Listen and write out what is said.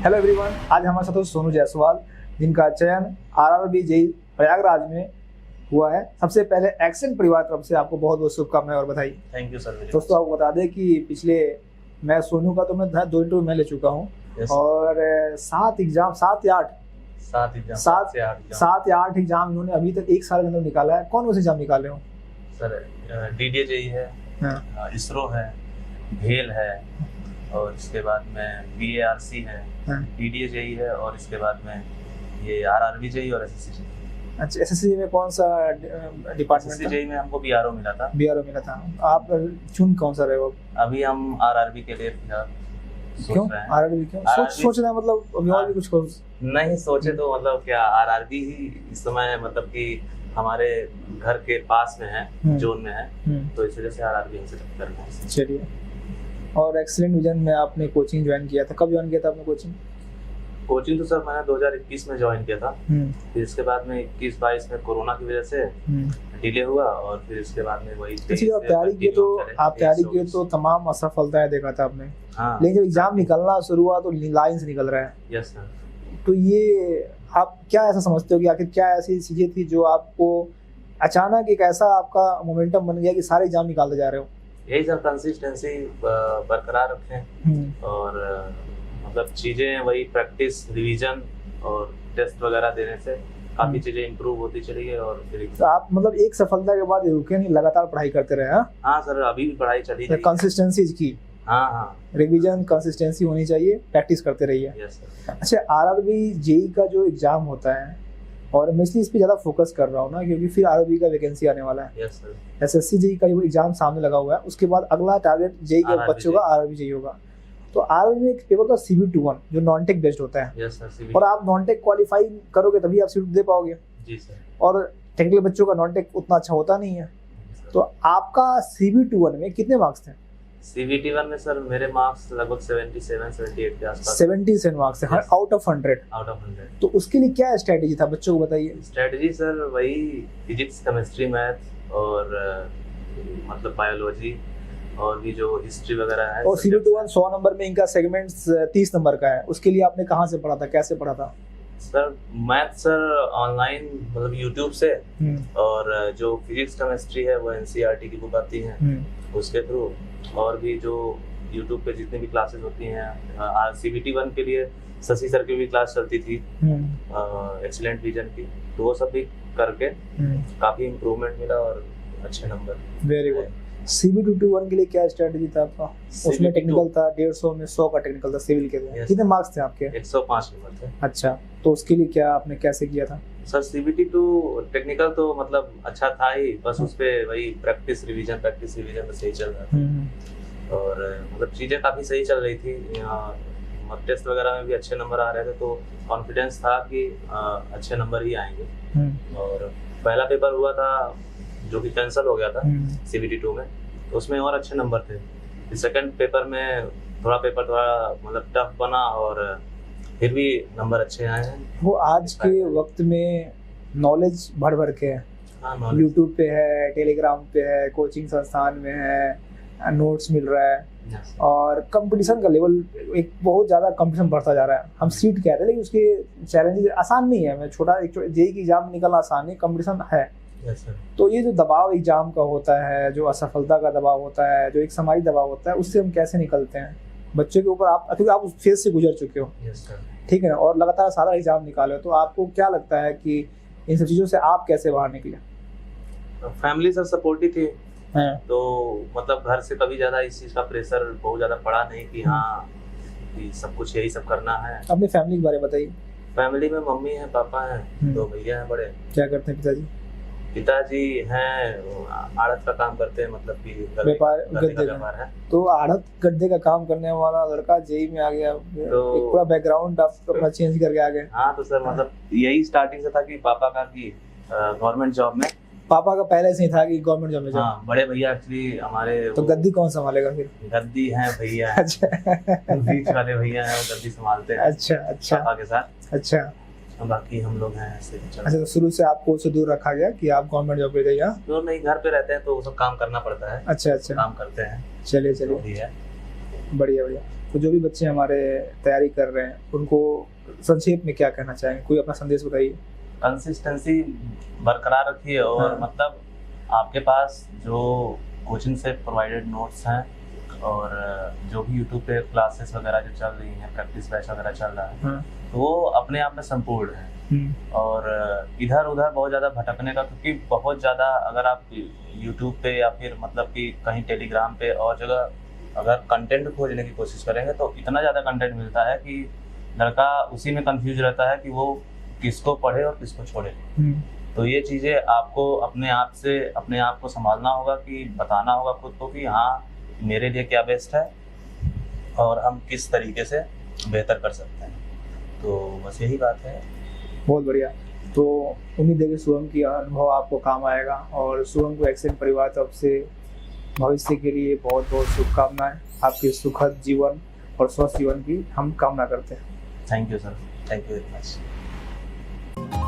Hello everyone, आज हमारे साथ सोनू जायसवाल, जिनका चयन आरआरबी जेईई प्रयागराज में हुआ है। सबसे पहले एक्सेंट परिवार तरफ से आपको बहुत बहुत शुभकामनाएं और बधाई। Thank you sir. दोस्तों, आपको बता दें कि पिछले मैं सोनू का तो मैं 2 इंटरव्यू मैं ले चुका हूँ और 7 या 8 एग्जाम इन्होंने अभी तक 1 साल के अंदर निकाला है। कौन से एग्जाम निकाले हो सर? डीडीए जेईई है, इसरो है, भेल है, और इसके बाद में बीएआरसी है, डीडीए जेईई है, और इसके बाद में ये आरआरबी जेईई और एसएससी जेईई। अच्छा, एसएससी में कौन सा डिपार्टमेंट? एसएससी जेईई में हमको बीआरओ मिला था। बीआरओ मिला था। आप चुन कौन सा रहे हो? अभी हम आरआरबी के लिए क्यों आरआरबी? क्यों सोच रहे हैं? मतलब अभी और भी कुछ करो? नहीं सोचे तो मतलब क्या, आरआरबी ही इस समय मतलब कि हमारे घर के पास में है, जोन में है, तो इस वजह से आरआरबी हमसे करना है। चलिए, और एक्सीलेंट विजन में आपने कोचिंग ज्वाइन किया था। कब ज्वाइन किया था आपने कोचिंग तो सर मैंने 2021 में ज्वाइन किया था। फिर इसके बाद में 21-22 में कोरोना की वजह से डिले हुआ, और फिर इसके बाद में वही आप तैयारी किए तो तमाम असफलताएं देखा था आपने। लेकिन जब एग्जाम निकलना शुरू हुआ तो लाइन से निकल रहा है। Yes sir. तो ये आप क्या ऐसा समझते हो कि आखिर क्या ऐसी चीजें थी जो आपको अचानक एक ऐसा आपका मोमेंटम बन गया कि सारे एग्जाम निकालते जा रहे हो? यही सब कंसिस्टेंसी बरकरार रखें, और मतलब चीजें वही प्रैक्टिस, रिवीजन और टेस्ट वगैरह देने से काफी चीजें इंप्रूव होती चली गई। और फिर तो आप मतलब एक सफलता के बाद रुके नहीं, लगातार पढ़ाई करते रहे? हाँ सर, अभी भी पढ़ाई चली रही है। कंसिस्टेंसी की। हाँ, रिवीजन, कंसिस्टेंसी होनी चाहिए, प्रैक्टिस करते रहिए। Yes sir. अच्छा, आरआरबी जेईई का जो एग्जाम होता है, और मैं इसलिए इस पे ज्यादा फोकस कर रहा हूँ ना, क्योंकि फिर आरआरबी का वैकेंसी आने वाला है। Yes sir. एसएससी जेईई का एग्जाम सामने लगा हुआ है, उसके बाद अगला टारगेट जेईई के बच्चों का आरआरबी जेईई होगा। तो आरआरबी में एक पेपर का CBT-1 जो नॉन टेक बेस्ड होता है। Yes sir. और आप नॉन टेक क्वालिफाई करोगे तभी आप सीट दे पाओगे। जी सर। और टेक्निकल बच्चों का नॉन टेक उतना अच्छा होता नहीं है। तो आपका CBT-1 में कितने मार्क्स थे? CBT-1 में सर मेरे मार्क्स लगभग 77-78 के आसपास। 77 मार्क्स है, आउट ऑफ 100। तो उसके लिए क्या स्ट्रेटेजी था, बच्चों को बताइए। स्ट्रेटेजी सर वही फिजिक्स, केमिस्ट्री, मैथ और मतलब बायोलॉजी, और भी जो हिस्ट्री वगैरह है। और CBT-1 100 नंबर में इनका सेगमेंट्स 30 नंबर का है। उसके लिए आपने कहाँ से पढ़ा था, कैसे पढ़ा था? सर मैथ सर ऑनलाइन, मतलब यूट्यूब से, और जो फिजिक्स केमिस्ट्री है वो NCERT की बुक आती है उसके थ्रू, और भी जो यूट्यूब पे जितनी भी क्लासेस होती हैं। CBT-1 के लिए शशि सर की भी क्लास चलती थी, एक्सीलेंट विजन की, तो वो सब भी करके काफी इम्प्रूवमेंट मिला और अच्छे नंबर। Very good. CBT-1 के लिए क्या स्ट्रेटजी था आपका? उसमें टेक्निकल था 150 में 100 का टेक्निकल था। सिविल के लिए कितने मार्क्स थे आपके? 105 नंबर थे। अच्छा, तो उसके लिए क्या आपने कैसे किया था? सर CBT-2 टेक्निकल तो मतलब अच्छा था ही, बस उस पे वही प्रैक्टिस रिवीजन में सही चल रहा था, और मतलब चीजें काफी सही चल रही थी। टेस्ट वगैरह में भी अच्छे नंबर आ रहे थे, तो कॉन्फिडेंस था कि अच्छे नंबर ही आएंगे। और पहला पेपर हुआ था जो कि कैंसिल हो गया था CBT-2 में, तो उसमें और अच्छे नंबर थे। सेकंड पेपर में थोड़ा मतलब टफ बना, और फिर भी नंबर अच्छे आए हैं। वो आज के वक्त में नॉलेज भर के है। हाँ, यूट्यूब पे है, टेलीग्राम पे है, कोचिंग संस्थान में है, नोट्स मिल रहा है। और कंपटीशन का लेवल एक बहुत ज़्यादा कंपटीशन बढ़ता जा रहा है। हम सीट कहते हैं, लेकिन उसके चैलेंजेस आसान नहीं है। मैं छोटा एक जेईई की एग्जाम निकलना आसान नहीं, कंपटीशन है। तो ये जो दबाव एग्जाम का होता है, जो असफलता का दबाव होता है, जो एक समाजी दबाव होता है, उससे हम कैसे निकलते हैं? बच्चे के ऊपर क्योंकि आप उस फेज से गुजर चुके हो, ठीक है ना, और लगातार सारा एग्जाम निकाले हो, तो आपको क्या लगता है कि इन सब चीज़ों से आप कैसे बाहर निकले? फैमिली सर सपोर्टिव थी, तो मतलब घर से कभी ज्यादा इस चीज का प्रेशर बहुत ज्यादा पड़ा नहीं कि हाँ कि सब कुछ यही सब करना है। अपनी फैमिली के बारे में बताइए। फैमिली में मम्मी है, पापा है, 2 भैया हैं बड़े। क्या करते हैं पिताजी? पिताजी हैं आड़त का काम करते हैं, मतलब कि व्यापार, गद्दे का है। तो आड़त गद्दे का काम करने वाला लड़का जेईई में आ गया, तो एक पूरा बैकग्राउंड आप अपना चेंज करके आ गए। हाँ, तो सर मतलब यही स्टार्टिंग से था कि पापा का कि गवर्नमेंट जॉब में। पापा का पहले से ही था कि गवर्नमेंट जॉब में जाओ? हाँ, बड़े भैया एक्चुअली हमारे। तो गद्दी कौन संभालेगा फिर? गद्दी हैं भैया। अच्छा। बीच वाले भैया हैं, वो गद्दी संभालते हैं। अच्छा पापा के साथ। अच्छा, बाकी हम लोग हैं ऐसे। अच्छा, तो शुरू से आपको उससे दूर रखा गया कि आप गवर्नमेंट जॉब पे जाइए? तो नहीं, घर पे रहते हैं तो वो सब काम करना पड़ता है। अच्छा, काम करते हैं। चलिए, बढ़िया। तो जो भी बच्चे हमारे तैयारी कर रहे हैं उनको संक्षेप में क्या कहना चाहेंगे, कोई अपना संदेश बताइए। कंसिस्टेंसी बरकरार रखिए और हाँ। मतलब आपके पास जो कोचिंग से प्रोवाइडेड नोट्स हैं और जो भी यूट्यूब पे क्लासेस वगैरह जो चल रही हैं, प्रैक्टिस बैच वगैरह चल रहा है, हाँ। तो वो अपने आप में संपूर्ण है। और इधर उधर बहुत ज़्यादा भटकने का, क्योंकि बहुत ज़्यादा अगर आप यूट्यूब पे या फिर मतलब कि कहीं टेलीग्राम पे और जगह अगर कंटेंट खोजने की कोशिश करेंगे तो इतना ज़्यादा कंटेंट मिलता है कि लड़का उसी में कंफ्यूज रहता है कि वो किसको पढ़े और किसको छोड़े। तो ये चीज़ें आपको अपने आप को संभालना होगा, कि बताना होगा खुद को कि हाँ मेरे लिए क्या बेस्ट है और हम किस तरीके से बेहतर कर सकते हैं। तो बस यही बात है। बहुत बढ़िया। तो उम्मीद है कि शुभम की अनुभव आपको काम आएगा और शुभम को एक्सेल परिवार तरफ से भविष्य के लिए बहुत बहुत शुभकामनाएं। आपके सुखद जीवन और स्वस्थ जीवन की हम कामना करते हैं। Thank you sir, thank you very much.